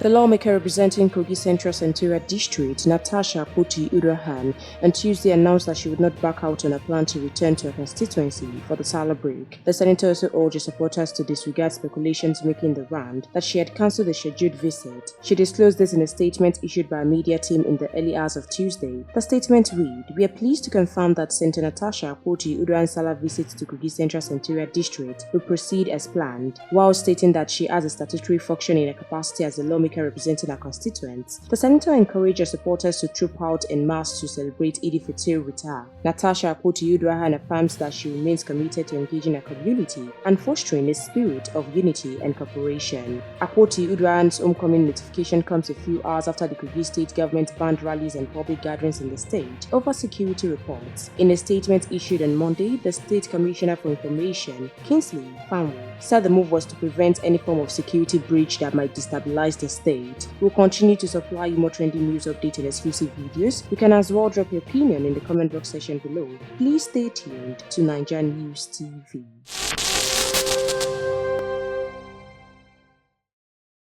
The lawmaker representing Kogi Central Senatorial District, Natasha Defies on Tuesday announced that she would not back out on her plan to return to her constituency for the Sallah break. The senator also urged her supporters to disregard speculations making the round that she had cancelled the scheduled visit. She disclosed this in a statement issued by a media team in the early hours of Tuesday. The statement read, "We are pleased to confirm that Senator Natasha Defies Sallah visit to Kogi Central Senatorial District will proceed as planned," while stating that she has a statutory function in her capacity as a lawmaker representing her constituents. The senator encouraged her supporters to troop out en masse to celebrate Eid-el-Fitr with her. Natasha Defies affirms that she remains committed to engaging her community and fostering a spirit of unity and cooperation. Defies' homecoming notification comes a few hours after the Kogi state government banned rallies and public gatherings in the state over security reports. In a statement issued on Monday, the State Commissioner for Information, Kingsley Fanwo, said the move was to prevent any form of security breach that might destabilize the state. We'll continue to supply you more trending news updates and exclusive videos. You can as well drop your opinion in the comment box section below. Please stay tuned to NaijaNews TV.